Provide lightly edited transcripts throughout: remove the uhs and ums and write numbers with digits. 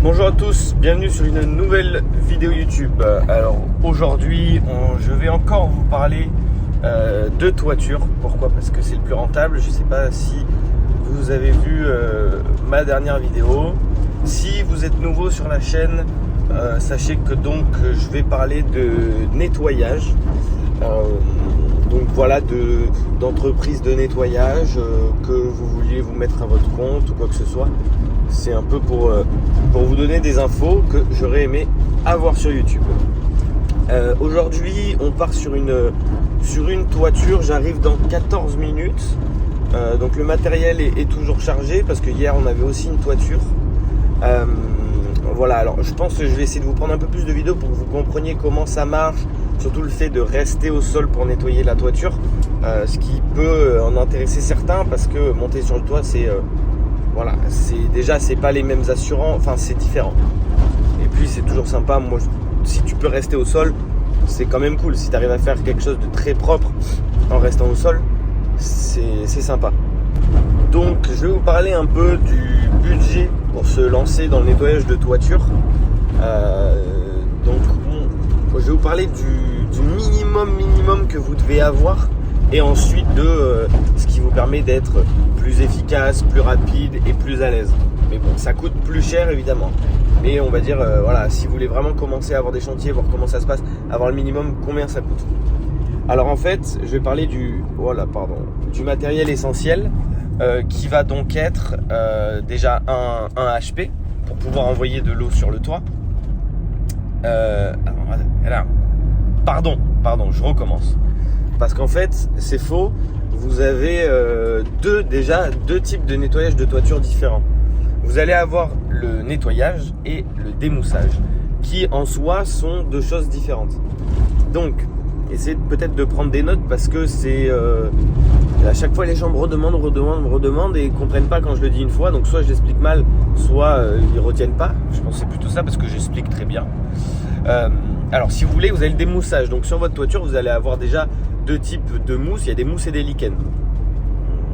Bonjour à tous, bienvenue sur une nouvelle vidéo YouTube. Alors aujourd'hui, je vais encore vous parler de toiture. Pourquoi? Parce que c'est le plus rentable. Je ne sais pas si vous avez vu ma dernière vidéo. Si vous êtes nouveau sur la chaîne, sachez que donc je vais parler de nettoyage. Donc voilà, d'entreprise de nettoyage, que vous vouliez vous mettre à votre compte ou quoi que ce soit. C'est un peu pour vous donner des infos que j'aurais aimé avoir sur YouTube. Aujourd'hui, on part sur une toiture. J'arrive dans 14 minutes. Donc le matériel est toujours chargé parce que hier on avait aussi une toiture. Voilà, alors je pense que je vais essayer de vous prendre un peu plus de vidéos pour que vous compreniez comment ça marche. Surtout le fait de rester au sol pour nettoyer la toiture, ce qui peut en intéresser certains parce que monter sur le toit, c'est pas les mêmes assurants, enfin c'est différent. Et puis c'est toujours sympa. Moi, si tu peux rester au sol, c'est quand même cool. Si tu arrives à faire quelque chose de très propre en restant au sol, c'est sympa. Donc je vais vous parler un peu du budget pour se lancer dans le nettoyage de toiture. Je vais vous parler du minimum que vous devez avoir et ensuite de ce qui vous permet d'être plus efficace, plus rapide et plus à l'aise. Mais bon, ça coûte plus cher évidemment. Mais on va dire, si vous voulez vraiment commencer à avoir des chantiers, voir comment ça se passe, avoir le minimum, combien ça coûte. Alors en fait, je vais parler du matériel essentiel qui va donc être déjà un HP pour pouvoir envoyer de l'eau sur le toit. Pardon, je recommence. Parce qu'en fait, c'est faux. Vous avez deux types de nettoyage de toiture différents. Vous allez avoir le nettoyage et le démoussage, qui en soi sont deux choses différentes. Donc, essayez peut-être de prendre des notes parce que c'est à chaque fois les gens me redemandent et ils ne comprennent pas quand je le dis une fois. Donc soit je l'explique mal, soit ils ne retiennent pas. Je pense que c'est plutôt ça parce que j'explique très bien. Alors si vous voulez, vous avez le démoussage. Donc sur votre toiture, vous allez avoir déjà deux types de mousse. Il y a des mousses et des lichens.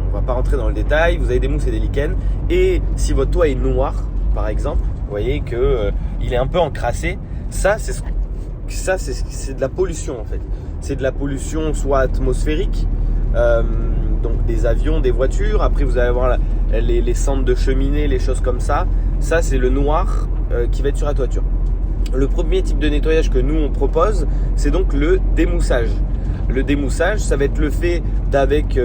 On ne va pas rentrer dans le détail. Vous avez des mousses et des lichens. Et si votre toit est noir, par exemple, vous voyez qu'il est un peu encrassé. Ça, c'est de la pollution en fait. C'est de la pollution soit atmosphérique, donc des avions, des voitures. Après, vous allez avoir les cendres de cheminée, les choses comme ça. Ça, c'est le noir qui va être sur la toiture. Le premier type de nettoyage que nous on propose, c'est donc le démoussage. Le démoussage, ça va être le fait d'avec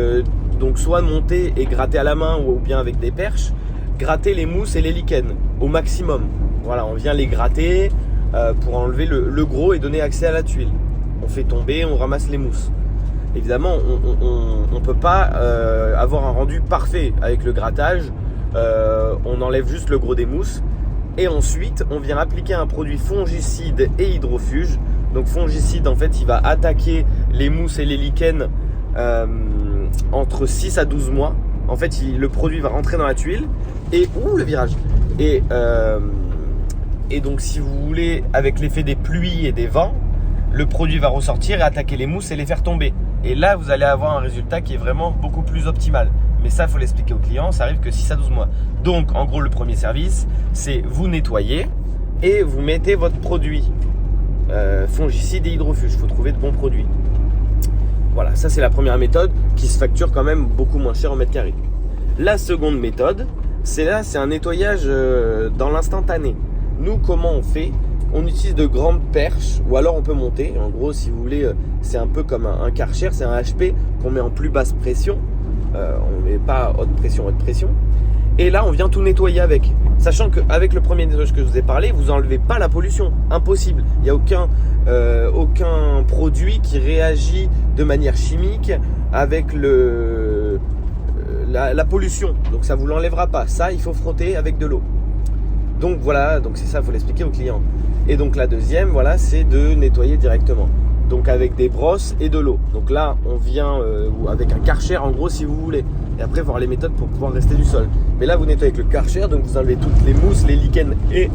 donc soit monter et gratter à la main ou bien avec des perches, gratter les mousses et les lichens au maximum. Voilà, on vient les gratter pour enlever le gros et donner accès à la tuile. On fait tomber, on ramasse les mousses. Évidemment, on ne peut pas avoir un rendu parfait avec le grattage. On enlève juste le gros des mousses. Et ensuite, on vient appliquer un produit fongicide et hydrofuge. Donc fongicide, en fait, il va attaquer les mousses et les lichens entre 6 à 12 mois. En fait, le produit va rentrer dans la tuile. Et le virage. Et donc, si vous voulez, avec l'effet des pluies et des vents, le produit va ressortir et attaquer les mousses et les faire tomber. Et là, vous allez avoir un résultat qui est vraiment beaucoup plus optimal. Mais ça, il faut l'expliquer au client, ça arrive que 6 à 12 mois. Donc, en gros, le premier service, c'est vous nettoyer et vous mettez votre produit fongicide et hydrofuge. Il faut trouver de bons produits. Voilà, ça c'est la première méthode qui se facture quand même beaucoup moins cher au mètre carré. La seconde méthode, c'est un nettoyage dans l'instantané. Nous, comment on fait? On utilise de grandes perches ou alors on peut monter. En gros, si vous voulez, c'est un peu comme un Karcher, c'est un HP qu'on met en plus basse pression. On ne met pas haute pression. Et là, on vient tout nettoyer avec. Sachant qu'avec le premier nettoyage que je vous ai parlé, vous n'enlevez pas la pollution. Impossible. Il n'y a aucun produit qui réagit de manière chimique avec la pollution. Donc ça ne vous l'enlèvera pas. Ça, il faut frotter avec de l'eau. Donc voilà, donc c'est ça, il faut l'expliquer au client. Et donc la deuxième, voilà, c'est de nettoyer directement. Donc avec des brosses et de l'eau. Donc là, on vient avec un Karcher en gros si vous voulez. Et après, voir les méthodes pour pouvoir rester du sol. Mais là, vous nettoyez avec le Karcher, donc vous enlevez toutes les mousses, les lichens et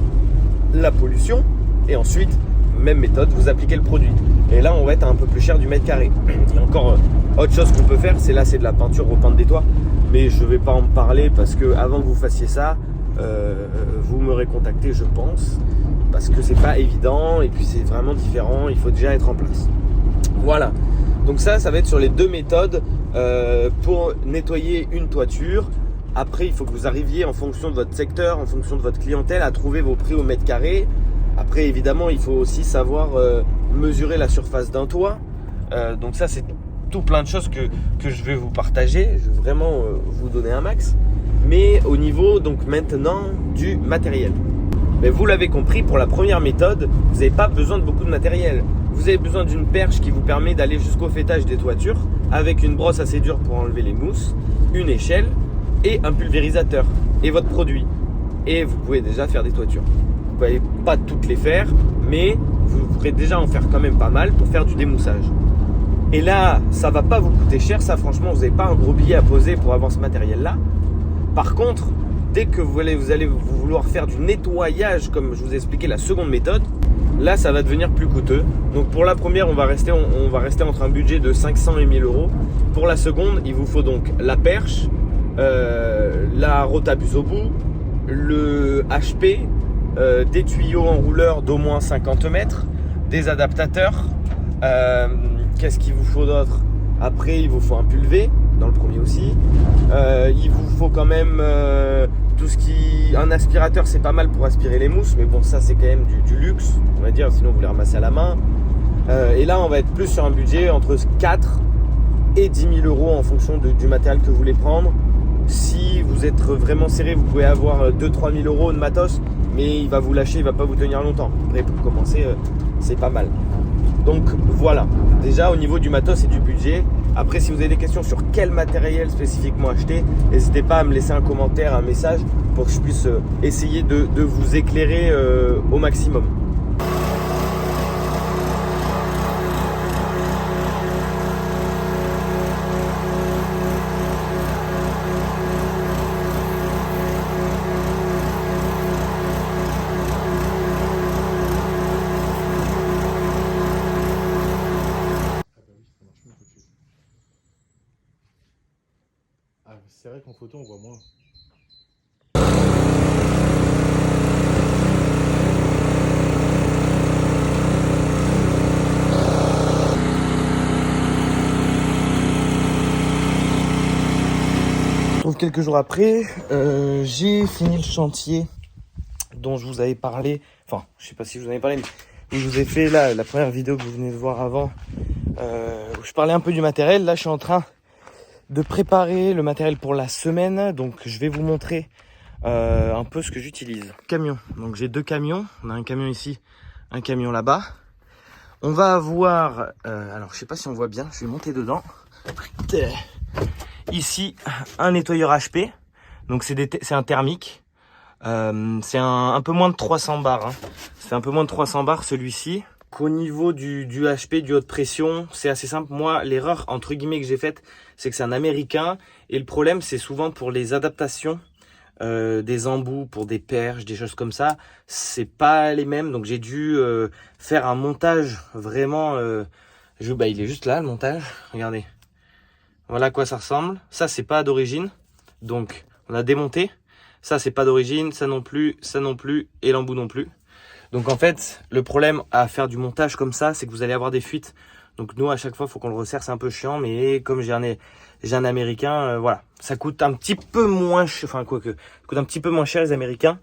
la pollution. Et ensuite, même méthode, vous appliquez le produit. Et là, on va être un peu plus cher du mètre carré. Il y a encore autre chose qu'on peut faire, c'est de la peinture repeinte des toits. Mais je ne vais pas en parler parce que avant que vous fassiez ça, vous m'aurez contacté, je pense, parce que c'est pas évident et puis c'est vraiment différent, il faut déjà être en place. Voilà, donc ça va être sur les deux méthodes pour nettoyer une toiture. Après, il faut que vous arriviez en fonction de votre secteur, en fonction de votre clientèle, à trouver vos prix au mètre carré. Après, évidemment, il faut aussi savoir mesurer la surface d'un toit. Donc ça, c'est tout plein de choses que je vais vous partager. Je vais vraiment vous donner un max. Mais au niveau, donc maintenant, du matériel. Mais vous l'avez compris, pour la première méthode, vous n'avez pas besoin de beaucoup de matériel. Vous avez besoin d'une perche qui vous permet d'aller jusqu'au fêtage des toitures, avec une brosse assez dure pour enlever les mousses, une échelle et un pulvérisateur et votre produit. Et vous pouvez déjà faire des toitures. Vous ne pouvez pas toutes les faire, mais vous pourrez déjà en faire quand même pas mal pour faire du démoussage. Et là, ça ne va pas vous coûter cher. Ça, franchement, vous n'avez pas un gros billet à poser pour avoir ce matériel-là. Par contre, dès que vous allez vouloir faire du nettoyage, comme je vous ai expliqué la seconde méthode, là, ça va devenir plus coûteux. Donc pour la première, on va rester entre un budget de 500 et 1000 euros. Pour la seconde, il vous faut donc la perche, la rotabuse au bout, le HP, des tuyaux enrouleurs d'au moins 50 mètres, des adaptateurs. Qu'est-ce qu'il vous faut d'autre? Après, il vous faut un pulvé, dans le premier aussi. Il vous faut quand même tout ce qui... Un aspirateur, c'est pas mal pour aspirer les mousses, mais bon, ça, c'est quand même du luxe, on va dire, sinon vous les ramassez à la main. Et là, on va être plus sur un budget entre 4 et 10 000 euros en fonction du matériel que vous voulez prendre. Si vous êtes vraiment serré, vous pouvez avoir 2-3 000 euros de matos, mais il va vous lâcher, il va pas vous tenir longtemps. Après, pour commencer, c'est pas mal. Donc voilà, déjà au niveau du matos et du budget. Après, si vous avez des questions sur quel matériel spécifiquement acheter, n'hésitez pas à me laisser un commentaire, un message pour que je puisse essayer de vous éclairer au maximum. C'est vrai qu'en photo on voit moins. On se retrouve quelques jours après, j'ai fini le chantier dont je vous avais parlé, enfin je sais pas si je vous en avais parlé, mais je vous ai fait là la première vidéo que vous venez de voir avant, où je parlais un peu du matériel. Là je suis en train de préparer le matériel pour la semaine, donc je vais vous montrer un peu ce que j'utilise. Camion, donc j'ai deux camions, on a un camion ici, un camion là-bas. On va avoir, alors je sais pas si on voit bien, je vais monter dedans. Ici un nettoyeur HP, donc c'est un thermique, c'est un peu moins de 300 bars, hein. C'est un peu moins de 300 bars celui-ci. Au niveau du HP, du haute pression, c'est assez simple. Moi, l'erreur entre guillemets que j'ai faite, c'est que c'est un américain. Et le problème, c'est souvent pour les adaptations des embouts, pour des perches, des choses comme ça. C'est pas les mêmes. Donc j'ai dû faire un montage vraiment... il est juste là, le montage. Regardez. Voilà à quoi ça ressemble. Ça, c'est pas d'origine. Donc, on a démonté. Ça, c'est pas d'origine. Ça non plus, et l'embout non plus. Donc en fait, le problème à faire du montage comme ça, c'est que vous allez avoir des fuites. Donc nous, à chaque fois, il faut qu'on le resserre, c'est un peu chiant. Mais comme j'ai un américain, voilà. Ça coûte un petit peu moins cher, enfin quoique, ça coûte un petit peu moins cher les américains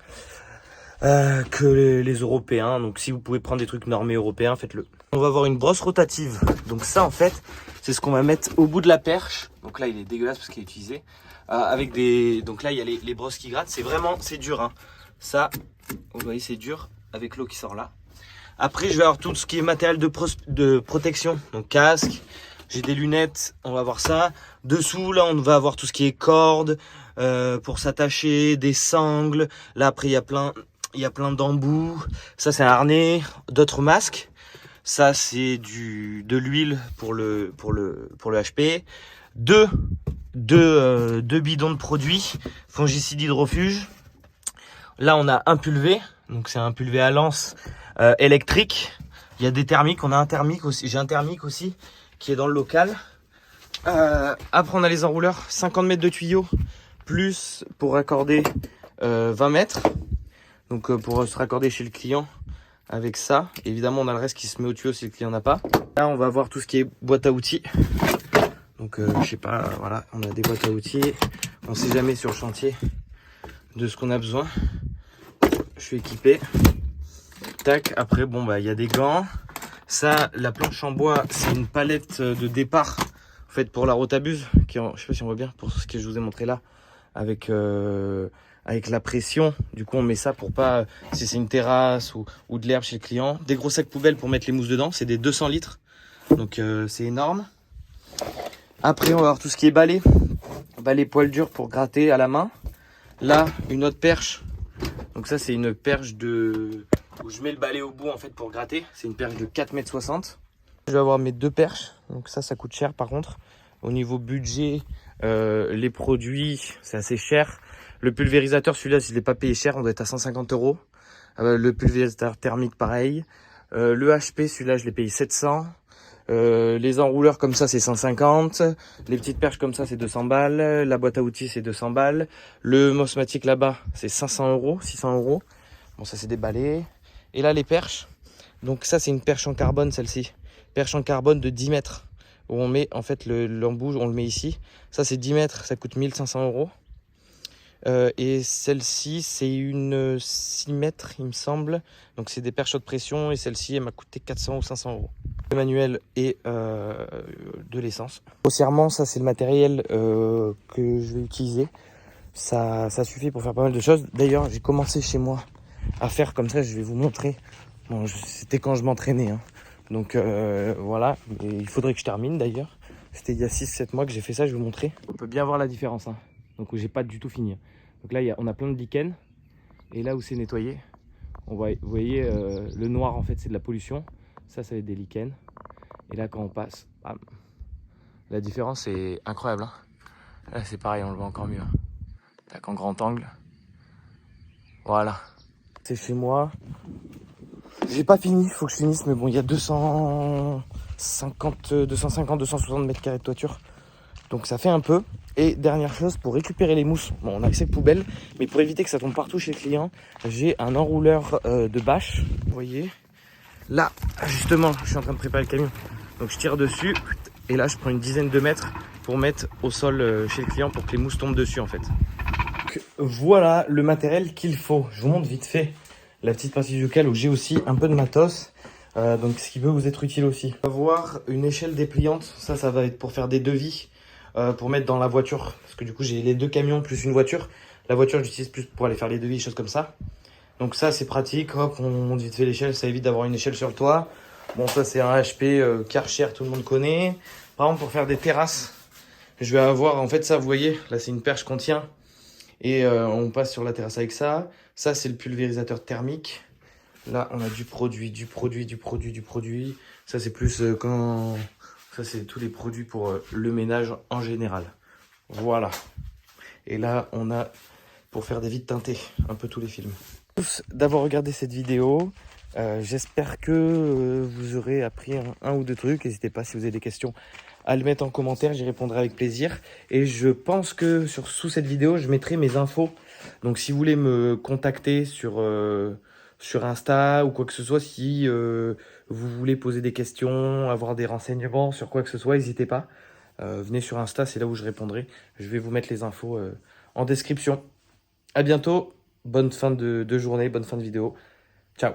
que les européens. Donc si vous pouvez prendre des trucs normés européens, faites-le. On va avoir une brosse rotative. Donc ça, en fait, c'est ce qu'on va mettre au bout de la perche. Donc là, il est dégueulasse parce qu'il est utilisé. Avec des... Donc là, il y a les brosses qui grattent. C'est dur, hein. Ça, vous voyez, c'est dur. Avec l'eau qui sort là. Après, je vais avoir tout ce qui est matériel de protection. Donc casque, j'ai des lunettes, on va voir ça. Dessous, là, on va avoir tout ce qui est cordes pour s'attacher, des sangles. Là, après, il y a plein d'embouts. Ça, c'est un harnais, d'autres masques. Ça, c'est de l'huile pour le HP. Deux bidons de produits, fongicide hydrofuge. Là, on a un pulvé. Donc c'est un pulvé à lance électrique. Il y a des thermiques, on a un thermique aussi. J'ai un thermique aussi qui est dans le local. Après on a les enrouleurs, 50 mètres de tuyaux, plus pour raccorder 20 mètres. Donc pour se raccorder chez le client avec ça. Évidemment, on a le reste qui se met au tuyau si le client n'a pas. Là, on va voir tout ce qui est boîte à outils. Donc je sais pas, voilà, on a des boîtes à outils. On sait jamais sur le chantier de ce qu'on a besoin. Je suis équipé. Tac, après bon bah il y a des gants. Ça, la planche en bois, c'est une palette de départ faite pour la rotabuse, qui je sais pas si on voit bien, pour ce que je vous ai montré là, avec la pression. Du coup on met ça pour pas, si c'est une terrasse ou de l'herbe chez le client. Des gros sacs poubelles pour mettre les mousses dedans, c'est des 200 litres, donc c'est énorme. Après on va avoir tout ce qui est balai poil dur pour gratter à la main. Là une autre perche, donc ça c'est une perche où je mets le balai au bout en fait pour gratter. C'est une perche de 4,60 m. Je vais avoir mes 2 perches, donc ça coûte cher par contre. Au niveau budget, les produits c'est assez cher. Le pulvérisateur, celui-là je ne l'ai pas payé cher, on doit être à 150 €. Le pulvérisateur thermique pareil. Le HP, celui-là je l'ai payé 700. Les enrouleurs comme ça c'est 150. Les petites perches comme ça c'est 200 balles. La boîte à outils c'est 200 balles. Le Mosmatic là-bas c'est 500 €, 600 €. Bon ça c'est des balais. Et là les perches, donc ça c'est une perche en carbone celle-ci. Perche en carbone de 10 mètres. Où on met en fait l'embout, on le met ici. Ça c'est 10 mètres, ça coûte 1500 €. Et celle-ci c'est une 6 mètres il me semble. Donc c'est des perches haute pression et celle-ci elle m'a coûté 400 ou 500 €. Le manuel et de l'essence. Grossièrement ça c'est le matériel que je vais utiliser. Ça suffit pour faire pas mal de choses. D'ailleurs j'ai commencé chez moi à faire comme ça, je vais vous montrer. Bon, c'était quand je m'entraînais, hein. Donc voilà, et il faudrait que je termine d'ailleurs. C'était il y a 6-7 mois que j'ai fait ça, je vais vous montrer. On peut bien voir la différence, hein. Donc j'ai pas du tout fini. Donc là on a plein de lichen. Et là où c'est nettoyé, vous voyez le noir en fait c'est de la pollution. Ça va être des lichens. Et là quand on passe, bam, la différence est incroyable, hein. Là c'est pareil, on le voit encore mieux, hein. Tac, en grand angle. Voilà. C'est chez moi. J'ai pas fini, il faut que je finisse, mais bon, il y a 250, 260 mètres carrés de toiture. Donc ça fait un peu. Et dernière chose, pour récupérer les mousses, bon, on a accès poubelle, mais pour éviter que ça tombe partout chez le client, j'ai un enrouleur de bâche. Vous voyez, là, justement, je suis en train de préparer le camion. Donc je tire dessus, et là, je prends une dizaine de mètres pour mettre au sol chez le client pour que les mousses tombent dessus, en fait. Donc, voilà le matériel qu'il faut. Je vous montre vite fait la petite partie du local où j'ai aussi un peu de matos. Donc ce qui peut vous être utile aussi. Avoir une échelle dépliante, ça va être pour faire des devis, pour mettre dans la voiture. Parce que du coup j'ai les 2 camions plus une voiture. La voiture j'utilise plus pour aller faire les devis, choses comme ça. Donc ça c'est pratique, hop, on monte vite fait l'échelle, ça évite d'avoir une échelle sur le toit. Bon ça c'est un HP Karcher, tout le monde connaît. Par exemple pour faire des terrasses, je vais avoir en fait ça, vous voyez, là c'est une perche qu'on tient. Et on passe sur la terrasse avec ça. Ça, c'est le pulvérisateur thermique. Là, on a du produit. Ça, c'est plus quand... Ça, c'est tous les produits pour le ménage en général. Voilà. Et là, on a pour faire des vides teintées, un peu tous les films. Merci d'avoir regardé cette vidéo. J'espère que vous aurez appris un ou deux trucs. N'hésitez pas si vous avez des questions à le mettre en commentaire, j'y répondrai avec plaisir. Et je pense que sous cette vidéo, je mettrai mes infos. Donc si vous voulez me contacter sur Insta ou quoi que ce soit, si vous voulez poser des questions, avoir des renseignements sur quoi que ce soit, n'hésitez pas. Venez sur Insta, c'est là où je répondrai. Je vais vous mettre les infos en description. À bientôt, bonne fin de journée, bonne fin de vidéo. Ciao.